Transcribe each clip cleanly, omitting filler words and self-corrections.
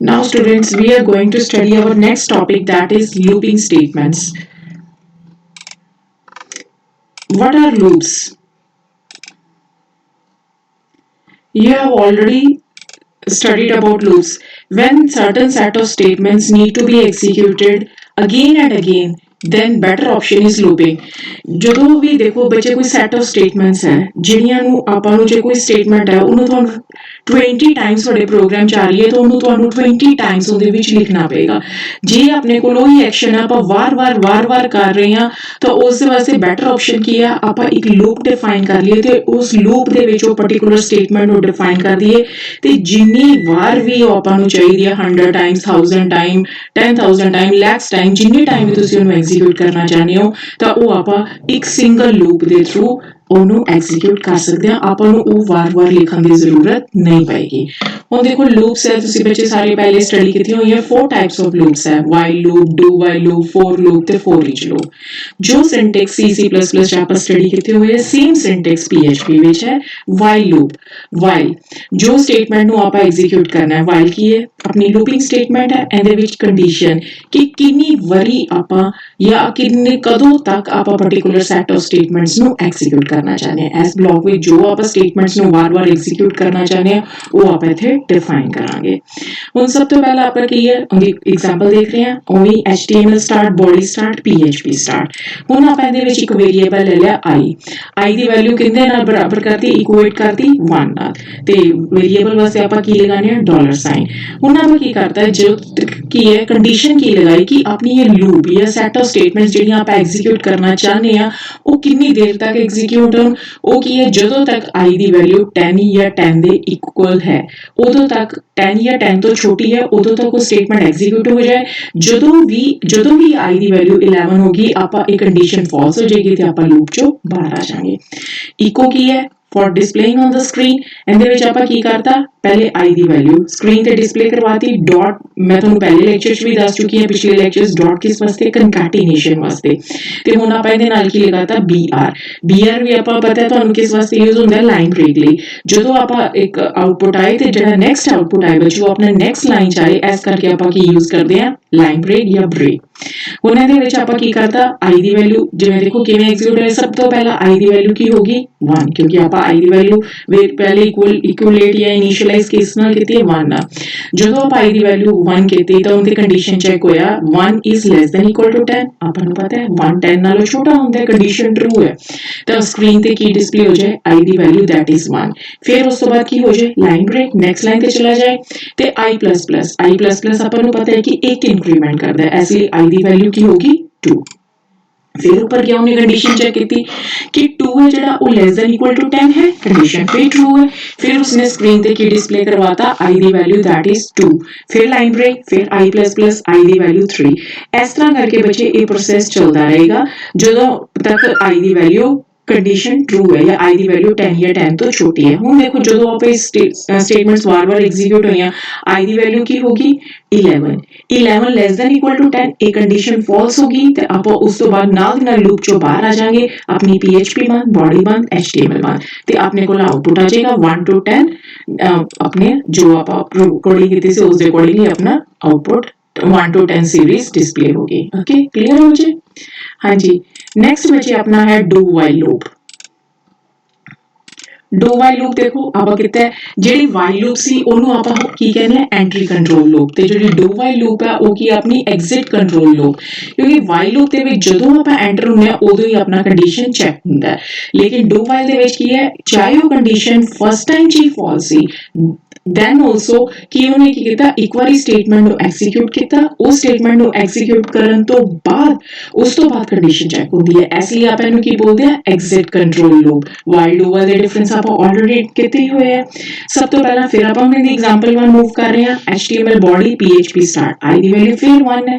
Now, students, we are going to study our next topic, that is looping statements. What are loops? You have already studied about loops. When certain set of statements need to be executed again and again, then better option is looping. ਜਦੋਂ ਵੀ ਦੇਖੋ ਬੱਚੇ ਕੋਈ set of statements ਹੈ ਜਿਹੜੀਆਂ ਨੂੰ ਆਪਾਂ ਨੂੰ ਜੇ ਕੋਈ ਸਟੇਟਮੈਂਟ ਹੈ ਉਹਨੂੰ ਤੁਹਾਨੂੰ 20 ਟਾਈਮਸ ਤੁਹਾਡੇ ਪ੍ਰੋਗਰਾਮ ਚ ਆ ਰਹੀ ਹੈ ਤਾਂ ਉਹਨੂੰ ਤੁਹਾਨੂੰ 20 ਟਾਈਮਸ ਉਹਦੇ ਵਿੱਚ ਲਿਖਣਾ ਪਏਗਾ। ਜੇ ਆਪਣੇ ਕੋਲ ਉਹੀ ਐਕਸ਼ਨ ਆਪਾਂ ਵਾਰ-ਵਾਰ ਕਰ ਰਹੇ ਹਾਂ ਤਾਂ ਉਸ ਦੇ ਵਾਸਤੇ ਬੈਟਰ ਆਪਸ਼ਨ ਕੀ ਆ, ਆਪਾਂ ਇੱਕ ਲੂਪ ਡਿਫਾਈਨ ਕਰ ਲਈਏ ਤੇ ਉਸ ਲੂਪ ਦੇ ਵਿੱਚ ਉਹ ਪਾਰਟਿਕੂਲਰ ਸਟੇਟਮੈਂਟ ਨੂੰ ਡਿਫਾਈਨ ਕਰ ਦਈਏ ਤੇ ਜਿੰਨੀ ਵਾਰ ਵੀ ਉਹ ਆਪਾਂ ਨੂੰ ਚਾਹੀਦੀ ਹੈ 100 Times 1000 time 10000 time lacks time ਜਿੰਨੀ ਟਾਈਮ ਵੀ ਤੁਸੀਂ ਉਹਨੂੰ ਐਗਜ਼ੀਕਿਊਟ ਕਰਨਾ ਚਾਹੁੰਦੇ ਹੋ ਤਾਂ ਉਹ ਆਪਾਂ ਇੱਕ ਸਿੰਗਲ ਲੂਪ ਦੇ ਥਰੂ ਉਹਨੂੰ ਐਗਜ਼ੀਕਿਊਟ ਕਰ ਸਕਦੇ ਹਾਂ। ਆਪਾਂ ਨੂੰ ਉਹ ਵਾਰ-ਵਾਰ ਲਿਖਣ ਦੀ ਜ਼ਰੂਰਤ ਨਹੀਂ ਪਏਗੀ। ਹੁਣ ਦੇਖੋ ਲੂਪਸ ਹੈ, ਤੁਸੀਂ ਬੱਚੇ ਸਾਰੇ ਪਹਿਲੇ ਸਟੱਡੀ ਕੀਤੀ ਹੋਈ ਹੈ। 4 ਟਾਈਪਸ ਆਫ ਲੂਪਸ ਹੈ, while loop, do while loop, for loop ਤੇ ਫੋਰ ਈਚ ਲੂਪ। ਜੋ ਸਿੰਟੈਕਸ C++ ਚ ਆਪਾਂ ਸਟੱਡੀ ਕੀਤੀ ਹੋਈ ਹੈ ਸੇਮ ਸਿੰਟੈਕਸ PHP ਵਿੱਚ ਹੈ। ਵਾਈਲ ਲੂਪ, ਵਾਈਲ ਜੋ ਸਟੇਟਮੈਂਟ ਨੂੰ ਆਪਾਂ ਐਗਜ਼ੀਕਿਊਟ ਕਰਨਾ ਹੈ। ਵਾਈਲ ਕੀ ਹੈ? ਆਪਣੀ ਲੂਪਿੰਗ ਸਟੇਟਮੈਂਟ ਹੈ। ਇਹਦੇ ਵਿੱਚ ਕੰਡੀਸ਼ਨ ਕਿ ਕਿੰਨੀ ਵਾਰੀ ਆਪਾਂ ਜਾਂ ਕਦੋਂ ਤੱਕ ਆਪਾਂ ਪਾਰਟਿਕੂਲਰ ਸੈਟ ਆਫ ਸਟੇਟਮੈਂਟਸ ਨੂੰ ਐਗਜ਼ੀਕਿਊਟ ਕਰਨਾ ਚਾਹੁੰਦੇ ਹਾਂ। ਇਸ ਬਲੌਕ ਵਿੱਚ ਜੋ ਆਪਾਂ ਸਟੇਟਮੈਂਟਸ ਨੂੰ ਵਾਰ-ਵਾਰ ਐਗਜ਼ੀਕਿਊਟ ਕਰਨਾ ਚਾਹੁੰਦੇ ਹਾਂ ਉਹ ਆਪਾਂ ਇੱਥੇ ਡਿਫਾਈਨ ਕਰਾਂਗੇ। ਹੁਣ ਸਭ ਤੋਂ ਪਹਿਲਾਂ ਆਪਾਂ ਕੀ ਹੈ ਉਹਦੀ ਐਗਜ਼ਾਮਪਲ ਦੇਖ ਰਹੇ ਹਾਂ। ਉਹੀ HTML start, body start, PHP start. ਹੁਣ ਆਪਾਂ ਇਹਦੇ ਵਿੱਚ ਇੱਕ ਵੇਰੀਏਬਲ ਲੈ ਲਿਆ i ਦੀ ਵੈਲਿਊ ਕਿੰਨੇ ਨਾਲ ਬਰਾਬਰ ਕਰਤੀ, ਇਕੁਏਟ ਕਰਤੀ 1 ਨਾਲ ਤੇ ਵੇਰੀਏਬਲ ਵਾਸਤੇ ਆਪਾਂ ਕੀ ਲਗਾਣੇ ਆ $। ਹੁਣ ਆਪਾਂ ਕੀ ਕਰਤਾ ਹੈ ਜੋ ਕੀ ਹੈ ਕੰਡੀਸ਼ਨ ਕੀ ਲਗਾਈ ਕਿ ਆਪਣੀ ਇਹ ਲੂਪ ਜਾਂ ਸੈਟ ਆਫ ਸਟੇਟਮੈਂਟਸ ਜਿਹੜੀਆਂ ਆਪਾਂ ਐਗਜ਼ੀਕਿਊਟ ਕਰਨਾ ਚਾਹੁੰਦੇ ਆ ਉਹ ਕਿੰਨੀ ਦੇਰ ਤੱਕ ਐਗਜ਼ੀਕਿਊਟ ਹੋਣ। ਉਹ ਕੀ ਹੈ ਜਦੋਂ ਤੱਕ i ਦੀ ਵੈਲਿਊ 10 ਜਾਂ 10 ਦੇ ਇਕੁਅਲ ਹੈ ਉਦੋਂ ਤੱਕ 10 ਜਾਂ 10 ਤੋਂ ਛੋਟੀ ਹੈ ਉਦੋਂ ਤੱਕ ਉਹ ਸਟੇਟਮੈਂਟ ਐਗਜ਼ੀਕਿਊਟ ਹੋ ਜਾਏ। ਜਦੋਂ ਵੀ i ਦੀ ਵੈਲਿਊ 11 ਹੋਗੀ ਆਪਾਂ ਇਹ ਕੰਡੀਸ਼ਨ ਫਾਲਸ ਹੋ ਜਾਏਗੀ ਤੇ ਆਪਾਂ ਲੂਪ ਚੋਂ ਬਾਹਰ ਆ ਜਾਾਂਗੇ। ਇਕੋ ਕੀ ਹੈ ਫॉर ਡਿਸਪਲੇਇੰਗ ਔਨ ਦ ਸਕਰੀਨ। ਇਹਦੇ ਵਿੱਚ ਆਪਾਂ ਕੀ ਕਰਤਾ ਪਹਿਲੇ i ਦੀ ਵੈਲਿਊ ਸਕਰੀਨ ਤੇ ਡਿਸਪਲੇ ਕਰਵਾਤੀ ਡਾਟ। ਮੈਂ ਤੁਹਾਨੂੰ ਪਹਿਲੇ ਲੈਕਚਰ 'ਚ ਵੀ ਦੱਸ ਚੁੱਕੀ ਹਾਂ ਪਿਛਲੇ ਲੈਕਚਰਸ ਡਾਟ ਕਿਸ ਵਾਸਤੇ ਕੰਕੈਟੀਨੇਸ਼ਨ ਵਾਸਤੇ ਤੇ ਹੁਣ ਆਪਾਂ ਇਹਦੇ ਨਾਲ ਕੀ ਲਗਾਤਾ br ਵੀ ਆਪਾਂ ਪਤਾ ਤੁਹਾਨੂੰ ਕਿਸ ਵਾਸਤੇ ਯੂਜ਼ ਹੁੰਦਾ ਲਾਈਨ ਬ੍ਰੇਕ ਲਈ। ਜਦੋਂ ਆਪਾਂ ਇੱਕ ਆਊਟਪੁੱਟ ਆਏ ਤੇ ਜਿਹੜਾ ਨੈਕਸਟ ਆਊਟਪੁੱਟ ਆਏ ਬੱਚੋ ਆਪਣਾ ਨੈਕਸਟ ਲਾਈਨ 'ਚ ਆਏ ਇਸ ਕਰਕੇ ਆਪਾਂ ਕੀ ਯੂਜ਼ ਕਰਦੇ ਹਾਂ ਲਾਈਨ ਬ੍ਰੇਕ ਜਾਂ ਬ੍ਰੇਕ। ਹੁਣ ਇਹਦੇ ਵਿੱਚ ਆਪਾਂ ਕੀ ਕਰਤਾ i ਦੀ ਵੈਲਿਊ ਜਿਵੇਂ ਦੇਖੋ ਕਿਵੇਂ ਐਗਜ਼ੀਕਿਊਟ ਹੋਇਆ। ਸਭ ਤੋਂ ਪਹਿਲਾਂ i ਦੀ ਵੈਲਿਊ ਕੀ ਹੋਗੀ 1 ਕਿਉਂਕਿ ਆਪਾਂ i ਦੀ ਵੈਲਿਊ ਪਹਿਲੇ ਇਕੁਅਲੇਟ ਜਾਂ ਇਨੀਸ਼ੀਅਲਾਈਜ਼ ਕਿਸ ਨਾਲ ਕੀਤੀ ਹੈ 1 ਨਾਲ। ਜਦੋਂ ਆਪਾਂ i ਦੀ ਵੈਲਿਊ 1 ਕੀਤੀ ਤਾਂ ਉਹਦੀ ਕੰਡੀਸ਼ਨ ਚੈੱਕ ਹੋਇਆ 1 is less than equal to 10। ਆਪਾਂ ਨੂੰ ਪਤਾ ਹੈ 1 10 ਨਾਲੋਂ ਛੋਟਾ ਹੁੰਦਾ ਹੈ, ਕੰਡੀਸ਼ਨ ਟਰੂ ਹੈ ਤਾਂ ਸਕਰੀਨ ਤੇ ਕੀ ਡਿਸਪਲੇ ਹੋ ਜਾਏ i ਦੀ ਵੈਲਿਊ that is 1। ਫਿਰ ਉਸ ਤੋਂ ਬਾਅਦ ਕੀ ਹੋ ਜਾਏ ਲਾਈਨ ਬ੍ਰੇਕ ਨੈਕਸਟ ਲਾਈਨ ਤੇ ਚਲਾ ਜਾਏ ਤੇ i++ ਆਪਾਂ ਨੂੰ ਪਤਾ ਹੈ ਕਿ ਇੱਕ ਇੰਕਰੀਮੈਂਟ ਕਰਦਾ ਹੈ ਇਸ ਲਈ i ਦੀ ਵੈਲਿਊ ਕੀ ਹੋਗੀ 2। फिर ऊपर क्या हमने कंडीशन चेक की कि 2 है जड़ा वो लेस देन इक्वल टू 10 है, कंडीशन फिर ट्रू है। फिर उसने स्क्रीन पे की डिस्प्ले करवाता i the value that is 2। फिर लाइन ब्रेक फिर i++ i दी वैल्यू 3। इस तरह करके बच्चे ये प्रोसेस चलता रहेगा ਜਦੋਂ तक i ਦੀ ਵੈਲਿਊ ਕੰਡੀਸ਼ਨ ਟਰੂ ਹੈ ਜਾਂ i ਦੀ ਵੈਲਿਊ 10 ਜਾਂ 10 ਤੋਂ ਛੋਟੀ ਹੈ। ਹੁਣ ਦੇਖੋ ਜਦੋਂ ਆਪਾਂ ਇਸ ਸਟੇਟਮੈਂਟਸ ਵਾਰ-ਵਾਰ ਐਗਜ਼ੀਕਿਊਟ ਹੋਈਆਂ i ਦੀ ਵੈਲਿਊ ਕੀ ਹੋਗੀ 11 ਲੈਸ ਦੈਨ ਇਕੁਅਲ ਟੂ 10। ਇਹ ਕੰਡੀਸ਼ਨ ਫਾਲਸ ਹੋਗੀ ਤੇ ਆਪਾਂ ਉਸ ਤੋਂ ਬਾਅਦ ਨਾਲ ਦੀ ਨਾਲ ਲੂਪ ਚੋਂ ਬਾਹਰ ਆ ਜਾਾਂਗੇ। ਆਪਣੀ PHP ਬੰਦ, ਬੋਡੀ ਬੰਦ, HTML ਬੰਦ ਤੇ ਆਪਣੇ ਕੋਲ ਆਊਟਪੁੱਟ ਆ ਜਾਏਗਾ 1 to 10। ਆਪਣੇ ਜੋ ਆਪਾਂ ਕੋਡਿੰਗ ਕੀਤੀ ਸੀ ਉਸ ਦੇ ਅਕੋਰਡਿੰਗਲੀ ਆਪਣਾ ਆਊਟਪੁੱਟ 1 to 10 सीरीज डिस्प्ले होगी। ओके क्लियर हो मुझे? हाँ जी। नेक्स्ट बचे अपना है do while loop. Do while loop देखो ਆਪਾਂ ਕਿਤੇ ਜਿਹੜੀ ਵਾਈਲ ਲੂਪ ਸੀ ਉਹਨੂੰ ਆਪਾਂ ਕੀ ਕਹਿੰਦੇ ਆ ਐਂਟਰੀ ਕੰਟਰੋਲ ਲੂਪ ਤੇ ਜਿਹੜੀ ਡੂ ਵਾਈਲ ਲੂਪ ਹੈ ਉਹ ਕੀ ਆਪਣੀ ਐਗਜ਼ਿਟ ਕੰਟਰੋਲ ਲੂਪ। ਕਿਉਂਕਿ ਵਾਈਲ ਲੂਪ ਦੇ ਵਿੱਚ ਜਦੋਂ ਆਪਾਂ ਐਂਟਰ ਹੁੰਦੇ ਆ ਉਦੋਂ ਹੀ ਆਪਣਾ ਕੰਡੀਸ਼ਨ ਚੈੱਕ ਹੁੰਦਾ ਹੈ ਲੇਕਿਨ ਡੂ ਵਾਈਲ ਦੇ ਵਿੱਚ ਕੀ ਹੈ ਚਾਹੇ ਉਹ ਕੰਡੀਸ਼ਨ ਫਸਟ ਟਾਈਮ 'ਚ ਹੀ ਫਾਲਸ ਸੀ ਦੈਨ ਆਲਸੋ ਕਿ ਉਹਨੇ ਕੀ ਕੀਤਾ ਇੱਕ ਵਾਰੀ ਸਟੇਟਮੈਂਟ ਨੂੰ ਐਗਜ਼ੀਕਿਊਟ ਕੀਤਾ। ਉਹ ਸਟੇਟਮੈਂਟ ਨੂੰ ਐਗਜ਼ੀਕਿਊਟ ਕਰਨ ਤੋਂ ਬਾਅਦ ਉਸ ਤੋਂ ਬਾਅਦ ਕੰਡੀਸ਼ਨ ਚੈੱਕ ਹੁੰਦੀ ਹੈ ਇਸ ਲਈ ਆਪਾਂ ਇਹਨੂੰ ਕੀ ਬੋਲਦੇ ਆ exit control loop. While do while ਦੇ ਡਿਫਰੈਂਸ ਆਪਾਂ ਆਲਰੇਡੀ ਕੀਤੇ ਹੀ ਹੋਏ ਆ। ਸਭ ਤੋਂ ਪਹਿਲਾਂ ਫਿਰ ਆਪਾਂ ਹੁਣ ਇਹਦੀ ਐਗਜ਼ਾਮਪਲ 1 ਮੂਵ ਕਰ ਰਹੇ ਹਾਂ HTML body PHP start i ਦੀ ਵੈਲਿਊ ਫਿਰ 1 ਹੈ।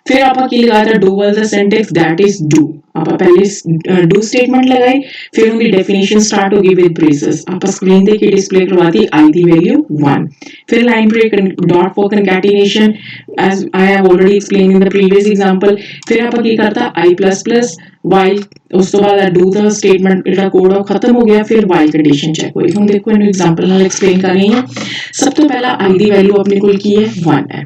ਫਿਰ ਆਪਾਂ ਕੀ ਲਗਾਤਾ ਡੂ ਵਾਈਲ ਦਾ ਸਿੰਟੈਕਸ दैट इज डू। ਆਪਾਂ ਪਹਿਲੇ ਡੂ ਸਟੇਟਮੈਂਟ ਲਗਾਈ ਫਿਰ ਉਹਦੀ ਡੈਫੀਨੇਸ਼ਨ ਸਟਾਰਟ ਹੋ ਗਈ ਵਿਦ ਬ੍ਰੇਸਸ। ਆਪਾਂ ਸਕਰੀਨ ਤੇ ਕੀ ਡਿਸਪਲੇ ਕਰਵਾਤੀ i ਦੀ ਵੈਲਿਊ 1 फिर line break, dot for concatenation as I have already explain in the previous example. फिर ਆਪਾਂ ਕੀ ਕਰਤਾ i++ ਵਾਈਲ, ਉਸ ਤੋਂ ਬਾਅਦ ਡੂ ਦਾ ਸਟੇਟਮੈਂਟ ਜਿਹੜਾ ਕੋਡ ਆ ਖਤਮ ਹੋ ਗਿਆ, ਫਿਰ ਵਾਈਲ ਕੰਡੀਸ਼ਨ ਚੈੱਕ ਹੋਈ। ਹੁਣ ਦੇਖੋ ਇਹਨੂੰ ਐਗਜ਼ਾਮਪਲ ਨਾਲ ਐਕਸਪਲੇਨ ਕਰ ਰਹੀ ਹਾਂ। ਸਭ ਤੋਂ ਪਹਿਲਾਂ i ਦੀ ਵੈਲਿਊ ਆਪਣੇ ਕੋਲ ਕੀ ਹੈ 1 ਹੈ।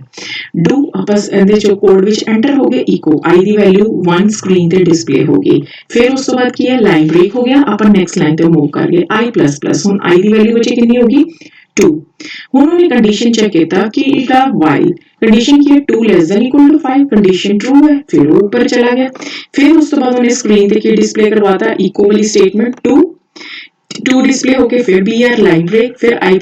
ਡੂ ਆਪਾਂ ਇਹਦੇ ਚੋਂ ਕੋਡ ਵਿੱਚ ਐਂਟਰ ਹੋ ਗਏ ਇਕੋ i ਦੀ ਵੈਲਿਊ 1 ਸਕਰੀਨ ਤੇ ਡਿਸਪਲੇ ਹੋ ਗਈ। ਫਿਰ ਉਸ ਤੋਂ ਬਾਅਦ ਕੀ ਹੈ ਲਾਈਨ ਬ੍ਰੇਕ ਹੋ ਗਿਆ, ਆਪਾਂ ਨੈਕਸਟ ਲਾਈਨ ਤੇ ਮੂਵ ਕਰ ਗਏ i++, ਹੁਣ i ਦੀ ਵੈਲਿਊ ਵਿੱਚ ਕਿੰਨੀ ਹੋਗੀ 2। ਹੁਣ ਉਹਨੇ ਕੰਡੀਸ਼ਨ ਚੈੱਕ ਕੀਤਾ ਕਿ ਇਹਦਾ ਵਾਈਲ कंडीशन की है 2 less than equal to 5, condition true है, फिर वो ऊपर चला गया। फिर उस तो बाद उन्हें स्क्रीन पे की डिस्प्ले करवाता इको वाली स्टेटमेंट 2 डिस्प्ले होके फिर br लाइन ब्रेक, फिर i++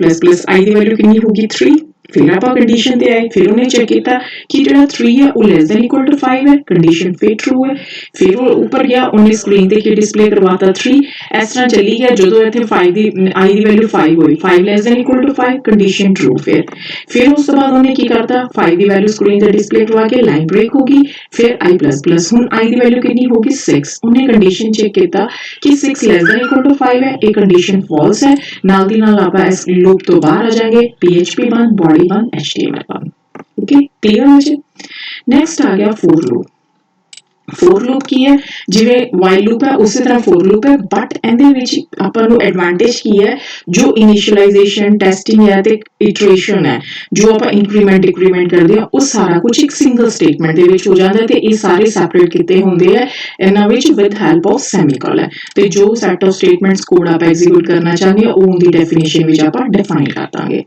i ਦੀ ਵੈਲਿਊ ਕਿੰਨੀ ਹੋਗੀ 3। फिर ਆਪਾਂ कंडीशन ਤੇ ਆਏ, ਫਿਰ ਉਹਨੇ ਚੈੱਕ ਕੀਤਾ ਕਿ ਜਿਹੜਾ 3 ਹੈ ਉਹ ਲੈਸ ਦੈਨ ਇਕੁਅਲ ਟੂ 5 ਹੈ, ਕੰਡੀਸ਼ਨ ਫਿਰ ਟਰੂ ਹੈ। ਫਿਰ ਉਹ ਉੱਪਰ ਗਿਆ, ਉਹਨੇ ਸਕਰੀਨ ਤੇ ਕੀ ਡਿਸਪਲੇ ਕਰਵਾਤਾ 3। ਇਸ ਤਰ੍ਹਾਂ ਚੱਲੀ ਗਿਆ ਜਦੋਂ ਇੱਥੇ 5 ਦੀ i ਦੀ ਵੈਲਿਊ 5 ਹੋਈ, 5 less than equal to 5, condition true. ਫਿਰ ਉਸ ਤੋਂ ਬਾਅਦ ਉਹਨੇ ਕੀ ਕਰਤਾ 5 ਦੀ ਵੈਲਿਊ ਸਕਰੀਨ ਤੇ ਡਿਸਪਲੇ ਕਰਵਾ ਕੇ ਲਾਈਨ ਬ੍ਰੇਕ ਹੋ ਗਈ। ਫਿਰ i++ ਹੁਣ i ਦੀ ਵੈਲਿਊ ਕਿੰਨੀ ਹੋਗੀ 6, ਉਹਨੇ ਕੰਡੀਸ਼ਨ ਚੈੱਕ ਕੀਤਾ ਕਿ 6 ਲੈਸ ਦੈਨ ਇਕੁਅਲ ਟੂ 5 ਹੈ, ਇਹ ਕੰਡੀਸ਼ਨ ਫਾਲਸ ਹੈ। ਨਾਲ ਦੀ ਨਾਲ ਆਪਾਂ ਇਸ ਲੂਪ ਤੋਂ ਬਾਹਰ ਆ ਜਾਾਂਗੇ, PHP ਬੰਦ, ਬॉडी बंद, HTML बंद। ओके क्लियर हो जाए। नेक्स्ट आ गया फोर लूप। फोर लूप की है जिवें वाइल लूप है उसी तरह फोर लूप है, बट ਇਹਦੇ ਵਿੱਚ ਆਪਾਂ ਨੂੰ ਐਡਵਾਂਟੇਜ ਕੀ ਹੈ ਜੋ ਇਨੀਸ਼ੀਅਲਾਈਜੇਸ਼ਨ ਟੈਸਟਿੰਗ ਹੈ ਤੇ ਇਟਰੇਸ਼ਨ ਹੈ ਜੋ ਆਪਾਂ ਇੰਕਰੀਮੈਂਟ ਡਿਕਰੀਮੈਂਟ ਕਰਦੇ ਆ ਉਹ ਸਾਰਾ ਕੁਝ ਇੱਕ ਸਿੰਗਲ ਸਟੇਟਮੈਂਟ ਦੇ ਵਿੱਚ ਹੋ ਜਾਂਦਾ ਤੇ ਇਹ ਸਾਰੇ ਸੈਪਰੇਟ ਕੀਤੇ ਹੁੰਦੇ ਆ ਇਹਨਾਂ ਵਿੱਚ ਵਿਦ ਹੈਲਪ ਆਫ ਸੈਮੀਕੋਲਨ। ਤੇ ਜੋ ਸੈਟ ਆਫ ਸਟੇਟਮੈਂਟਸ ਕੋਡ ਆਪਾਂ ਐਗਜ਼ੀਕਿਊਟ ਕਰਨਾ ਚਾਹੁੰਦੇ ਆ ਉਹ ਦੀ ਡੈਫੀਨੇਸ਼ਨ ਵਿੱਚ ਆਪਾਂ ਡਿਫਾਈਨ ਕਰ ਦਾਂਗੇ।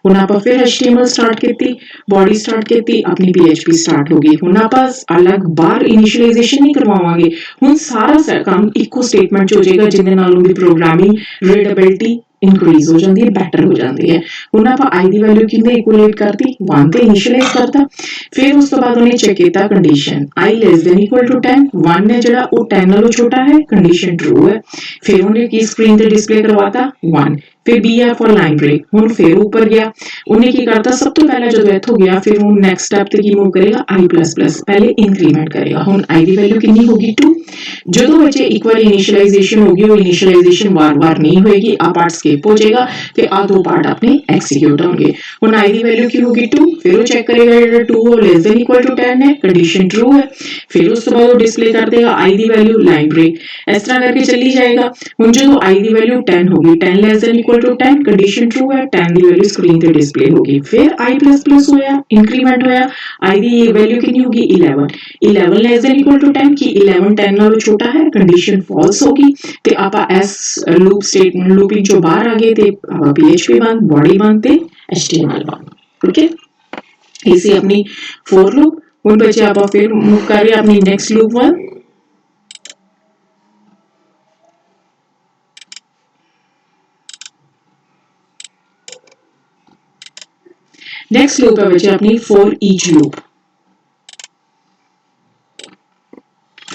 ਹੁਣ ਆਪਾਂ ਫਿਰ HTML ਸਟਾਰਟ ਕੀਤੀ, ਬॉडी ਸਟਾਰਟ ਕੀਤੀ, ਆਪਣੀ PHP ਸਟਾਰਟ ਹੋ ਗਈ। ਹੁਣ ਆਪਾਂ ਅਲੱਗ ਬਾਹਰ ਇਨੀਸ਼ੀਅਲਾਈਜੇਸ਼ਨ ਨਹੀਂ ਕਰਵਾਵਾਂਗੇ, ਹੁਣ ਸਾਰਾ ਕੰਮ ਇੱਕੋ ਸਟੇਟਮੈਂਟ 'ਚ ਹੋ ਜਾਏਗਾ ਜਿਹਦੇ ਨਾਲ ਉਹਦੀ ਪ੍ਰੋਗਰਾਮਿੰਗ ਰੀਡੇਬਿਲਿਟੀ इंक्रीज हो जाती है, बेटर हो जाती है। ਹੁਣ ਆਪਾਂ i ਦੀ ਵੈਲਿਊ ਕਿੰਨੇ ਇਕੁਏਟ ਕਰਤੀ 1 ਤੇ ਇਨੀਸ਼ੀਅਲਾਈਜ਼ ਕਰਤਾ। ਫਿਰ ਉਸ ਤੋਂ ਬਾਅਦ ਉਹਨੇ ਚੈੱਕ ਕੀਤਾ condition i less than equal to 10, 1 ਹੈ ਜਿਹੜਾ ਉਹ 10 ਨਾਲੋਂ ਛੋਟਾ ਹੈ, ਕੰਡੀਸ਼ਨ ਟਰੂ ਹੈ। ਫਿਰ ਉਹਨੇ ਕੀ ਸਕਰੀਨ ਤੇ ਡਿਸਪਲੇ ਕਰਵਾਤਾ 1। ਫਿਰ br ਫॉर ਲਾਈਨ ਬ੍ਰੇਕ, ਹੁਣ ਫਿਰ ਉੱਪਰ ਗਿਆ, ਉਹਨੇ ਕੀ ਕਰਤਾ ਸਭ ਤੋਂ ਪਹਿਲਾਂ ਜਦੋਂ ਇੱਥੋਂ ਗਿਆ ਫਿਰ ਹੁਣ ਨੈਕਸਟ ਸਟੈਪ ਤੇ ਕੀ ਮੂਵ ਕਰੇਗਾ i++, ਪਹਿਲੇ ਇੰਕਰੀਮੈਂਟ ਕਰੇਗਾ। ਹੁਣ i ਦੀ ਵੈਲਿਊ ਕਿੰਨੀ ਹੋਗੀ 2। ਜਦੋਂ ਬੱਚੇ ਇਕੁਅਲ ਇਨੀਸ਼ੀਅਲਾਈਜੇਸ਼ਨ ਹੋਗੀ ਉਹ ਇਨੀਸ਼ੀਅਲਾਈਜੇਸ਼ਨ ਵਾਰ-ਵਾਰ ਨਹੀਂ ਹੋਏਗੀ, ਆ ਪਾਰਟ ਸਕਿਪ ਹੋ ਜਾਏਗਾ ਤੇ ਆ ਦੋ ਪਾਰਟ ਆਪਣੇ ਐਕਸੀਕਿਊਟ ਹੋਣਗੇ। ਹੁਣ i ਦੀ ਵੈਲਿਊ ਕੀ ਹੋਗੀ 2, ਫਿਰ ਉਹ ਚੈੱਕ ਕਰੇਗਾ ਜਿਹੜਾ 2 ਉਹ ਲੈਸ ਦੈਨ ਇਕੁਅਲ ਟੂ 10 ਹੈ, ਕੰਡੀਸ਼ਨ ਟਰੂ ਹੈ। ਫਿਰ ਉਸ ਤੋਂ ਬਾਅਦ ਉਹ ਡਿਸਪਲੇ ਕਰ ਦੇਗਾ i ਦੀ ਵੈਲਿਊ ਲਾਈਨ ਬ੍ਰੇਕ, ਇਸ ਤਰ੍ਹਾਂ ਕਰਕੇ ਚੱਲੀ ਜਾਏਗਾ। ਹੁਣ ਜਦੋਂ i ਦੀ ਵੈਲਿਊ 10 ਹੋਗੀ, 10 less than equal to 10, condition true ਹੈ, 10 ਦੀ ਵੈਲਿਊ ਸਕਰੀਨ ਤੇ ਡਿਸਪਲੇ ਹੋਗੀ। ਫਿਰ i++ ਹੋਇਆ, ਇੰਕਰੀਮੈਂਟ ਹੋਇਆ, i ਦੀ ਵੈਲਿਊ ਕਿੰਨੀ ਹੋਗੀ 11, 11 ਲੈਸ ਦੈਨ ਇਕੁਅਲ ਟੂ 10 ਕਿ 11 10 ਨਾਲੋਂ ਛੋਟਾ ਹੈ, ਕੰਡੀਸ਼ਨ ਫਾਲਸ ਹੋਗੀ ਤੇ ਆਪਾਂ ਇਸ ਲੂਪ ਸਟੇਟਮੈਂਟ ਲੂਪਿੰਗ ਚੋਂ ਬਾਹਰ ਆ ਗਏ ਤੇ ਆਪਾਂ PHP ਬੰਦ, ਬॉडी ਬੰਦ ਤੇ HTML ਬੰਦ। ਓਕੇ ਇਹ ਸੀ ਆਪਣੀ ਫੋਰ ਲੂਪ। ਹੁਣ ਬੱਚੇ ਆਪਾਂ ਫਿਰ मूव कर रहे हैं अपनी next loop one. Next loop है बच्चे अपनी for each loop.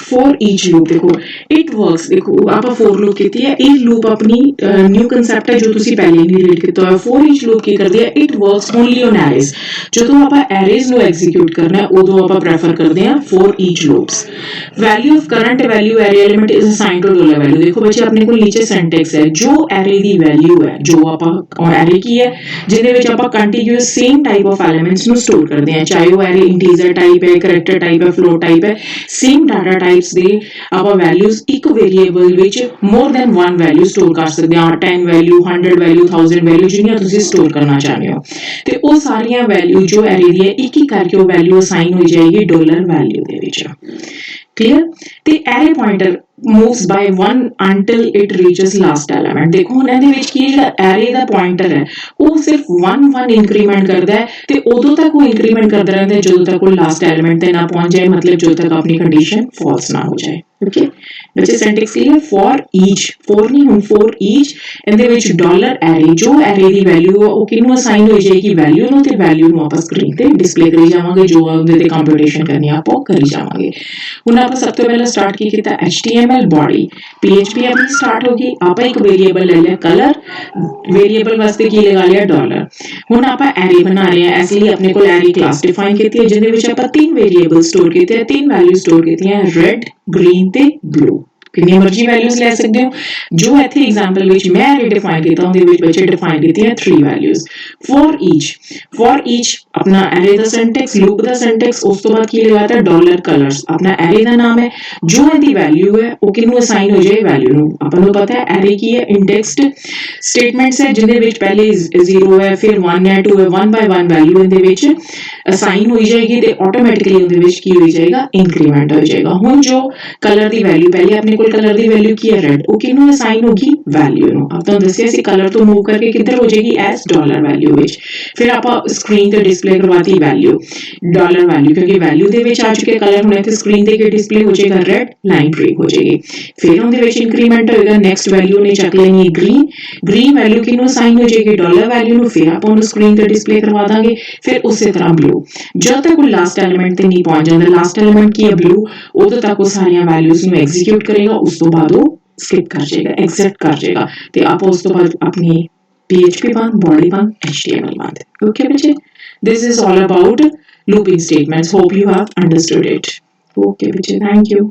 For each loop देखो इट वर्क्स, देखो आप फॉर लूप कहती है ਇਹ ਲੂਪ ਆਪਣੀ ਨਿਊ ਕਨਸੈਪਟ ਹੈ ਜੋ ਤੁਸੀਂ ਪਹਿਲੇ ਨਹੀਂ ਰੀਡ ਕੀਤਾ ਹੋਇਆ। ਫॉर ਈਚ ਲੂਪ ਕੀ ਕਰਦੀ ਹੈ it works only on arrays. ਜਦੋਂ ਆਪਾਂ ਐਰੇਜ਼ ਨੂੰ ਐਗਜ਼ੀਕਿਊਟ ਕਰਨਾ ਹੈ ਉਦੋਂ ਆਪਾਂ ਪ੍ਰੈਫਰ ਕਰਦੇ ਹਾਂ for each loops. Value of current value array element is assigned to dollar value. ਦੇਖੋ ਬੱਚੇ ਆਪਣੇ ਕੋਲ ਨੀਚੇ ਸਿੰਟੈਕਸ ਹੈ ਜੋ ਐਰੇ ਦੀ ਵੈਲਿਊ ਹੈ, ਜੋ ਆਪਾਂ ਐਰੇ ਕੀ ਹੈ ਜਿਹਦੇ ਵਿੱਚ ਆਪਾਂ continuous same type of elements ਨੂੰ ਸਟੋਰ ਕਰਦੇ ਹਾਂ, ਚਾਹੇ ਉਹ ਐਰੇ ਇੰਟੀਜਰ ਟਾਈਪ ਹੈ, ਕਰੈਕਟਰ ਟਾਈਪ ਹੈ, ਫਲੋਟ ਟਾਈਪ ਹੈ, ਸੇਮ ਡਾਟਾ टाइप्स दे ਆਪਾਂ ਵੈਲਿਊਜ਼ ਇੱਕ ਵੇਰੀਏਬਲ ਵਿੱਚ more than one value store ਕਰ ਸਕਦੇ ਹਾਂ, 10 ਵੈਲਿਊ, 100 ਵੈਲਿਊ, 1000 ਵੈਲਿਊ ਜਿੰਨੀਆਂ ਤੁਸੀਂ ਸਟੋਰ ਕਰਨਾ ਚਾਹੁੰਦੇ ਹੋ ਤੇ ਉਹ ਸਾਰੀਆਂ ਵੈਲਿਊ ਜੋ ਐਰੇ ਦੀ ਹੈ ਇੱਕ ਇੱਕ ਕਰਕੇ ਉਹ ਵੈਲਿਊ ਅਸਾਈਨ ਹੋ ਜਾਏਗੀ ਡਾਲਰ ਵੈਲਿਊ ਦੇ ਵਿੱਚ। क्लियर ਤੇ array pointer moves by 1 until it reaches last element। ਦੇਖੋ ਹੁਣ ਇਹਦੇ ਵਿੱਚ ਕੀ ਜਿਹੜਾ ਐਰੇ ਦਾ ਪੁਆਇੰਟਰ ਹੈ ਉਹ ਸਿਰਫ 1 ਇੰਕਰੀਮੈਂਟ ਕਰਦਾ ਹੈ ਤੇ ਉਦੋਂ ਤੱਕ ਉਹ ਇੰਕਰੀਮੈਂਟ ਕਰਦਾ ਰਹਿੰਦਾ ਜਦੋਂ ਤੱਕ ਉਹ ਲਾਸਟ ਐਲੀਮੈਂਟ ਤੇ ਨਾ ਪਹੁੰਚ ਜਾਏ, ਮਤਲਬ ਜਦੋਂ ਤੱਕ ਆਪਣੀ ਕੰਡੀਸ਼ਨ ਫਾਲਸ ਨਾ ਹੋ ਜਾਏ। ਓਕੇ ਬੱਚੇ ਸਿੰਟੈਕਸ ਕਲੀਅਰ। ਫॉर ਈਚ, ਫॉर ਨਹੀਂ ਹੁਣ ਫॉर ਈਚ ਇਹਦੇ ਵਿੱਚ ਡਾਲਰ ਐਰੇ ਜੋ ਐਰੇ ਦੀ ਵੈਲਿਊ ਹੈ ਉਹ ਕਿਹਨੂੰ ਅਸਾਈਨ ਹੋ ਜਾਏਗੀ ਵੈਲਿਊ ਨੂੰ ਤੇ ਵੈਲਿਊ ਨੂੰ ਆਪਾਂ ਸਕਰੀਨ ਤੇ ਡਿਸਪਲੇ ਕਰੀ ਜਾਵਾਂਗੇ, ਜੋ ਉਹਦੇ ਤੇ ਕੰਪਿਊਟੇਸ਼ਨ ਕਰਨੀ ਆਪਾਂ ਕਰੀ ਜਾਵਾਂਗੇ। ਹੁਣ ਆਪਾਂ ਸਭ ਤੋਂ ਪਹਿਲਾਂ ਸਟਾਰਟ ਕੀ ਕੀਤਾ HTML ਬॉडी, PHP ਆਪਣੀ ਸਟਾਰਟ ਹੋ ਗਈ। ਆਪਾਂ ਇੱਕ ਵੇਰੀਏਬਲ ਲੈ ਲਿਆ ਕਲਰ, ਵੇਰੀਏਬਲ ਵਾਸਤੇ ਕੀ ਲਗਾ ਲਿਆ ਡਾਲਰ। ਹੁਣ ਆਪਾਂ ਐਰੇ ਬਣਾ ਰਹੇ ਹਾਂ, ਇਸ ਲਈ ਆਪਣੇ ਕੋਲ ਐਰੇ ਕਲਾਸ ਡਿਫਾਈਨ ਕੀਤੀ ਹੈ ਜਿਹਦੇ ਵਿੱਚ ਆਪਾਂ 3 ਵੇਰੀਏਬਲ ਸਟੋਰ ਕੀਤੇ, 3 ਵੈਲਿਊ ਸਟੋਰ ਕੀਤੀਆਂ ਰੈਡ, ਗ੍ਰੀਨ ਤੇ ਬਲੂ। ਕਿੰਨੀ ਮਰਜ਼ੀ ਵੈਲਿਊਜ਼ ਲੈ ਸਕਦੇ ਹੋ। ਜੋ ਇੱਥੇ ਐਗਜ਼ਾਮਪਲ ਵਿੱਚ ਮੈਂ ਐਰੇ ਡਿਫਾਈਨ ਕੀਤਾ ਉਹਦੇ ਵਿੱਚ ਬੱਚੇ ਡਿਫਾਈਨ ਕੀਤੀਆਂ 3 ਵੈਲਿਊਜ਼ ਫॉर ਈਚ ਆਪਣਾ ਐਰੇ ਦਾ ਸਿੰਟੈਕਸ, ਲੂਪ ਦਾ ਸਿੰਟੈਕਸ, ਉਸ ਤੋਂ ਬਾਅਦ ਕੀ ਲਗਾਤਾ ਡਾਲਰ ਕਲਰਸ, ਆਪਣਾ ਐਰੇ ਦਾ ਨਾਮ ਹੈ, ਜੋ ਇਹਦੀ ਵੈਲਿਊ ਹੈ ਉਹ ਕਿਹਨੂੰ ਅਸਾਈਨ ਹੋ ਜਾਏ ਵੈਲਿਊ ਨੂੰ। ਆਪਾਂ ਨੂੰ ਪਤਾ ਹੈ ਐਰੇ ਕੀ ਹੈ, ਇੰਡੈਕਸਡ ਸਟੇਟਮੈਂਟਸ ਹੈ ਜਿਹਦੇ ਵਿੱਚ ਪਹਿਲੇ 0 ਹੈ ਫਿਰ 1 ਹੈ 2 ਹੈ, 1 ਬਾय 1 ਵੈਲਿਊ ਇਹਦੇ ਵਿੱਚ ਅਸਾਈਨ ਹੋਈ ਜਾਏਗੀ ਤੇ ਆਟੋਮੈਟਿਕਲੀ ਉਹਦੇ ਵਿੱਚ ਕੀ ਹੋ ਜਾਏਗਾ ਇੰਕਰੀਮੈਂਟ ਹੋ ਜਾਏਗਾ। ਹੁਣ ਜੋ ਕਲਰ ਦੀ ਵੈਲਿਊ ਪਹਿਲੇ ਆਪਣੇ ਕੋਲ ਕਲਰ ਦੀ ਵੈਲਿਊ ਕੀ ਹੈ ਰੈਡ, ਉਹ ਕਿਹਨੂੰ ਅਸਾਈਨ ਹੋਗੀ ਵੈਲਿਊ ਨੂੰ। ਆਪ ਤੁਹਾਨੂੰ ਦੱਸਿਆ ਸੀ ਕਲਰ ਤੋਂ ਮੂਵ ਕਰਕੇ ਕਿੱਧਰ ਹੋ ਜਾਏਗੀ ਐਸ ਡਾਲਰ ਵੈਲਿਊ ਵਿੱਚ। ਫਿਰ ਆਪਾਂ ਸਕਰੀਨ ਤੇ ਡਿਸਪਲੇ ਕਰਵਾਤੀ ਵੈਲਿਊ ਡਾਲਰ ਵੈਲਿਊ, ਕਿਉਂਕਿ ਵੈਲਿਊ ਦੇ ਵਿੱਚ ਆ ਚੁੱਕੇ ਕਲਰ ਹੁਣ ਇੱਥੇ ਸਕਰੀਨ ਤੇ ਕੀ ਡਿਸਪਲੇ ਹੋ ਜਾਏਗਾ ਰੈਡ ਲਾਈਨ ਬ੍ਰੇਕ ਹੋ ਜਾਏਗੀ। ਫਿਰ ਉਹਦੇ ਵਿੱਚ ਇੰਕਰੀਮੈਂਟ ਹੋਏਗਾ, ਨੈਕਸਟ ਵੈਲਿਊ ਨੇ ਚੱਕ ਲੈਣੀ ਗ੍ਰੀਨ ਵੈਲਿਊ ਕਿਹਨੂੰ ਅਸਾਈਨ ਹੋ ਜਾਏਗੀ ਡਾਲਰ ਵੈਲਿਊ ਨੂੰ, ਫਿਰ ਆਪਾਂ ਉਹਨੂੰ ਸਕਰੀਨ ਤੇ ਡਿਸਪਲੇ ਕਰਵਾ ਦਾਂਗੇ। ਫਿਰ ਉਸੇ ਤਰ੍ਹਾਂ ਬਲੂ, ਜਦ ਤੱਕ ਉਹ ਲਾਸਟ ਐਲੀਮੈਂਟ ਤੇ ਨਹੀਂ ਪਹੁੰਚ ਜਾਂਦਾ, ਲਾਸਟ ਐਲੀਮੈਂਟ ਕੀ ਹੈ ਬਲੂ, ਉਦੋਂ ਤੱਕ ਉਹ ਸਾਰੀਆਂ ਵੈਲਿਊਜ਼ ਨੂੰ ਐਗਜ਼ੀਕਿਊਟ ਕਰੇਗਾ, ਉਸ ਤੋਂ ਬਾਅਦ ਉਹ skip ਕਰ ਜਾਏਗਾ, ਐਗਜ਼ਿਟ ਕਰ ਜਾਏਗਾ ਤੇ ਆਪਾਂ ਉਸ ਤੋਂ ਬਾਅਦ ਆਪਣੀ PHP ਬੰਦ, body ਬੰਦ, HTML ਬੰਦ। Okay ਬੱਚੇ, this is all about looping statements. Hope you have understood it. Okay ਬੱਚੇ, thank you.